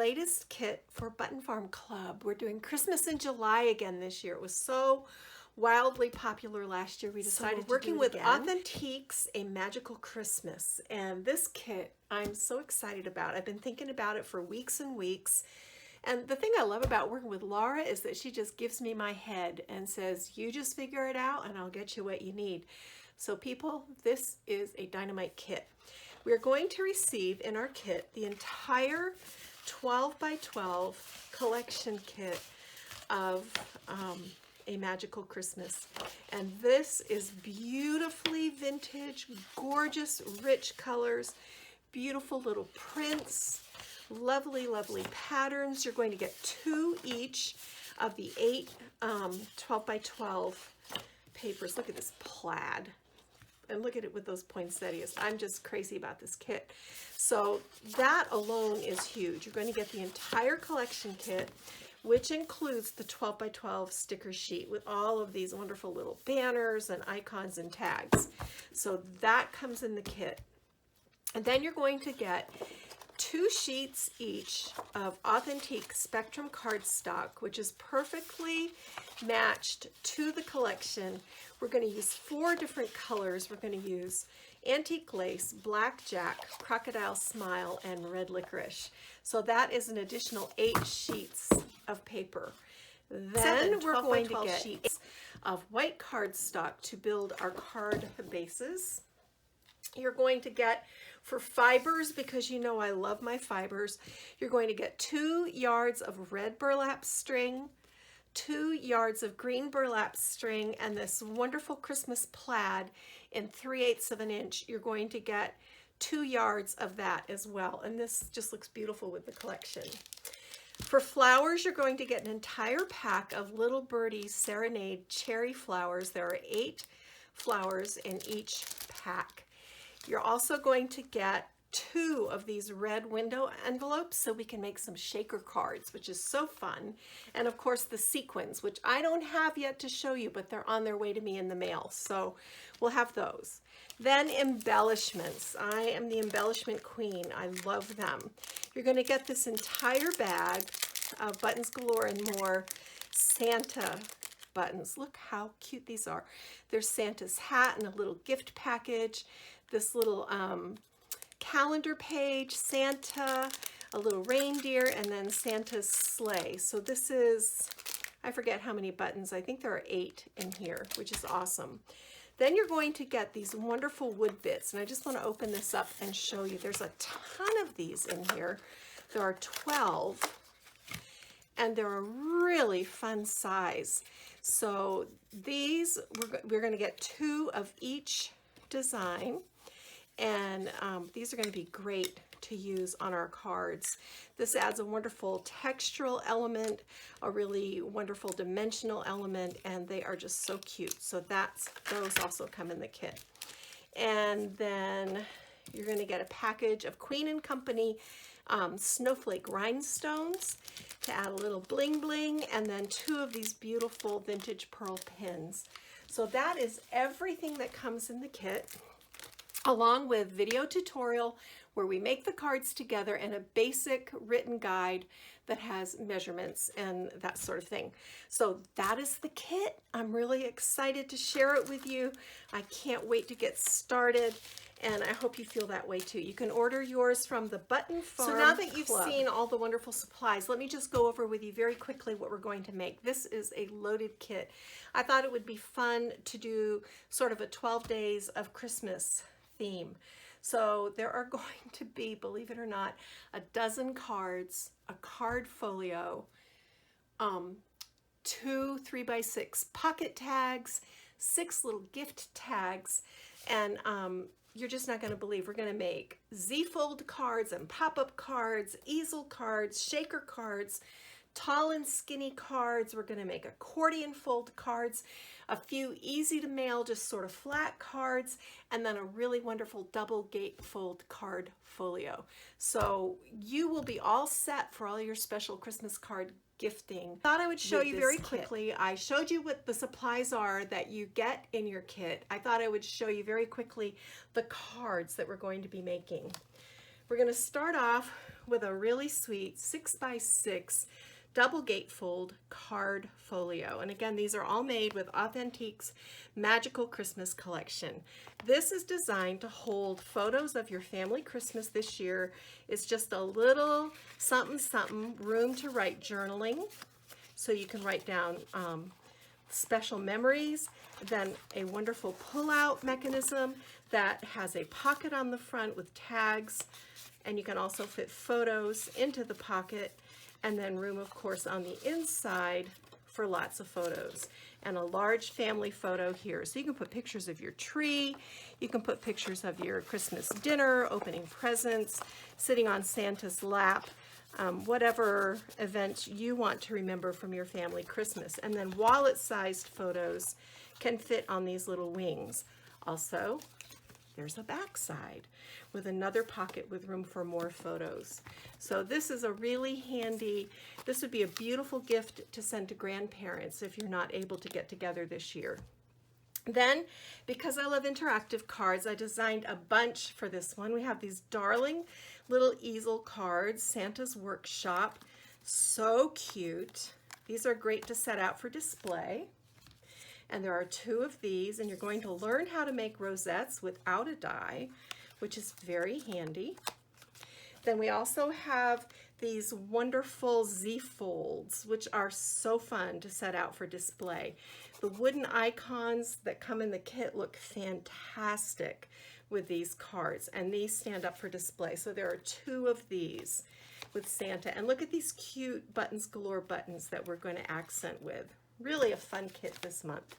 latest kit for Button Farm Club. We're doing Christmas in July again this year. It was so wildly popular last year. We decided to working with Authentique's A Magical Christmas. And this kit I'm so excited about. I've been thinking about it for weeks and weeks. And the thing I love about working with Laura is that she just gives me my head and says, you just figure it out and I'll get you what you need. So people, this is a dynamite kit. We're going to receive in our kit the entire 12 by 12 collection kit of A Magical Christmas. And this is beautifully vintage, gorgeous, rich colors, beautiful little prints, lovely, lovely patterns. You're going to get 2 each of the 8 12 by 12 papers. Look at this plaid. And look at it with those poinsettias. I'm just crazy about this kit. So that alone is huge. You're going to get the entire collection kit, which includes the 12 by 12 sticker sheet with all of these wonderful little banners and icons and tags. So that comes in the kit. And then you're going to get 2 sheets each of Authentique Spectrum cardstock, which is perfectly matched to the collection. We're going to use 4 different colors. We're going to use Antique Lace, Blackjack, Crocodile Smile, and Red Licorice. So that is an additional 8 sheets of paper. Then we're going to get sheets of white cardstock to build our card bases. You're going to get, for fibers, because you know I love my fibers, you're going to get 2 yards of red burlap string, 2 yards of green burlap string, and this wonderful Christmas plaid in 3/8 of an inch. You're going to get 2 yards of that as well. And this just looks beautiful with the collection. For flowers, you're going to get an entire pack of Little Birdie Serenade cherry flowers. There are 8 flowers in each pack. You're also going to get 2 of these red window envelopes so we can make some shaker cards, which is so fun. And of course the sequins, which I don't have yet to show you, but they're on their way to me in the mail. So we'll have those. Then embellishments. I am the embellishment queen. I love them. You're going to get this entire bag of Buttons Galore and More Santa buttons. Look how cute these are. There's Santa's hat and a little gift package. This little calendar page, Santa, a little reindeer, and then Santa's sleigh. So this is, I forget how many buttons. I think there are 8 in here, which is awesome. Then you're going to get these wonderful wood bits, and I just want to open this up and show you. There's a ton of these in here. There are 12, and they're a really fun size. So these, we're going to get 2 of each design. And these are going to be great to use on our cards. This adds a wonderful textural element, a really wonderful dimensional element, and they are just so cute. So those also come in the kit. And then you're going to get a package of Queen & Company snowflake rhinestones to add a little bling bling, and then 2 of these beautiful vintage pearl pins. So that is everything that comes in the kit, along with video tutorial where we make the cards together and a basic written guide that has measurements and that sort of thing. So that is the kit. I'm really excited to share it with you. I can't wait to get started, and I hope you feel that way too. You can order yours from the Button Farm Club. So now that you've seen all the wonderful supplies, let me just go over with you very quickly what we're going to make. This is a loaded kit. I thought it would be fun to do sort of a 12 days of Christmas theme. So there are going to be, believe it or not, a dozen cards, a card folio, 2 3x6 pocket tags, 6 little gift tags, and you're just not going to believe we're going to make Z-fold cards and pop-up cards, easel cards, shaker cards, tall and skinny cards. We're going to make accordion fold cards, a few easy to mail, just sort of flat cards, and then a really wonderful double gate fold card folio. So you will be all set for all your special Christmas card gifting. Thought I would show you very quickly. I showed you what the supplies are that you get in your kit. I thought I would show you very quickly the cards that we're going to be making. We're going to start off with a really sweet 6x6 double gatefold card folio. And again, these are all made with Authentique's Magical Christmas Collection. This is designed to hold photos of your family Christmas this year. It's just a little something something, room to write journaling, so you can write down special memories. Then a wonderful pull-out mechanism that has a pocket on the front with tags, and you can also fit photos into the pocket, and then room, of course, on the inside for lots of photos. And a large family photo here. So you can put pictures of your tree, you can put pictures of your Christmas dinner, opening presents, sitting on Santa's lap, whatever event you want to remember from your family Christmas. And then wallet-sized photos can fit on these little wings. Also, there's a back side with another pocket with room for more photos. So this is a really handy, this would be a beautiful gift to send to grandparents if you're not able to get together this year. Then, because I love interactive cards, I designed a bunch for this one. We have these darling little easel cards, Santa's Workshop. So cute. These are great to set out for display. And there are 2 of these, and you're going to learn how to make rosettes without a die, which is very handy. Then we also have these wonderful Z-folds, which are so fun to set out for display. The wooden icons that come in the kit look fantastic with these cards, and these stand up for display. So there are 2 of these with Santa. And look at these cute buttons galore buttons that we're going to accent with. Really a fun kit this month.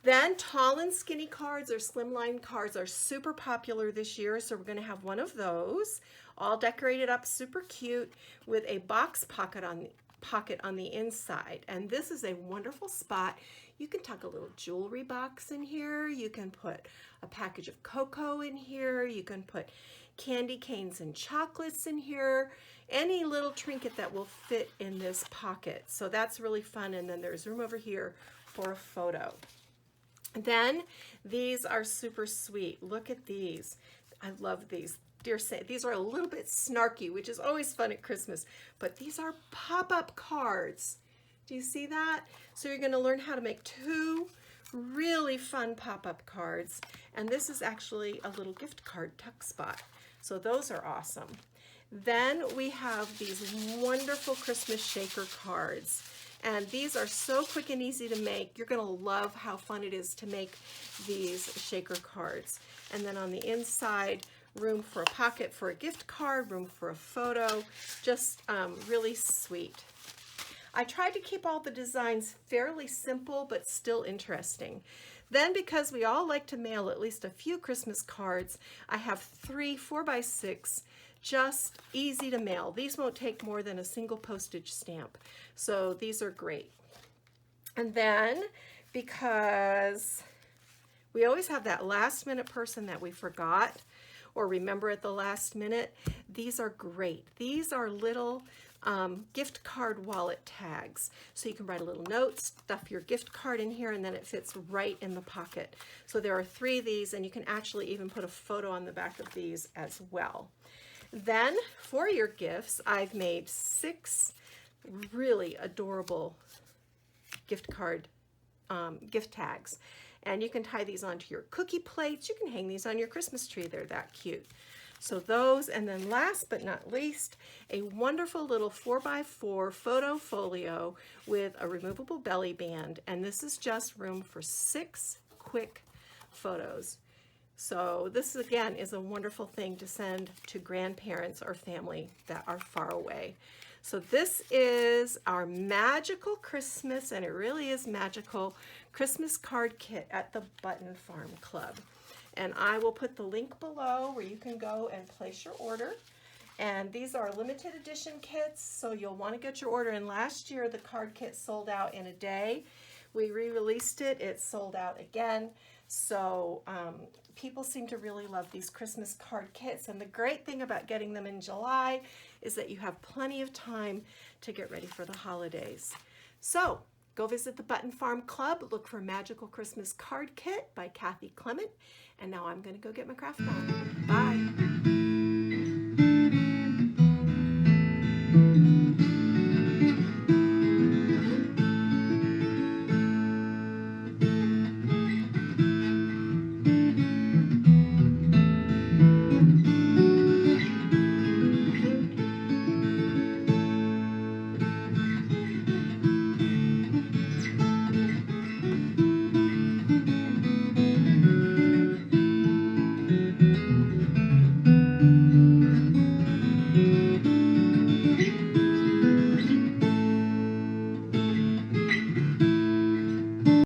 Then tall and skinny cards or slimline cards are super popular this year, so we're going to have one of those, all decorated up super cute with a box pocket on the inside. And this is a wonderful spot. You can tuck a little jewelry box in here. You can put a package of cocoa in here. You can put candy canes and chocolates in here. Any little trinket that will fit in this pocket. So that's really fun. And then there's room over here for a photo. Then these are super sweet. Look at these. I love these. Dear Saint, these are a little bit snarky, which is always fun at Christmas, but these are pop-up cards. Do you see that? So you're going to learn how to make 2 really fun pop-up cards, and this is actually a little gift card tuck spot. So those are awesome. Then we have these wonderful Christmas shaker cards. And these are so quick and easy to make. You're going to love how fun it is to make these shaker cards. And then on the inside, room for a pocket for a gift card, room for a photo, just really sweet. I tried to keep all the designs fairly simple but still interesting. Then, because we all like to mail at least a few Christmas cards, I have 3 4x6 just easy to mail. These won't take more than a single postage stamp. So these are great. And then, because we always have that last minute person that we forgot or remember at the last minute, these are great. These are little gift card wallet tags. So you can write a little note, stuff your gift card in here, and then it fits right in the pocket. So there are 3 of these, and you can actually even put a photo on the back of these as well. Then for your gifts, I've made 6 really adorable gift card gift tags. And you can tie these onto your cookie plates. You can hang these on your Christmas tree. They're that cute. So those, and then last but not least, a wonderful little 4x4 photo folio with a removable belly band. And this is just room for 6 quick photos. So this, again, is a wonderful thing to send to grandparents or family that are far away. So this is our magical Christmas, and it really is magical, Christmas card kit at the Button Farm Club. And I will put the link below where you can go and place your order. And these are limited edition kits, so you'll want to get your order in. Last year, the card kit sold out in a day. We re-released it. It sold out again. So people seem to really love these Christmas card kits. And the great thing about getting them in July is that you have plenty of time to get ready for the holidays. So go visit the Button Farm Club. Look for Magical Christmas Card Kit by Kathy Clement. And now I'm going to go get my craft on. Bye.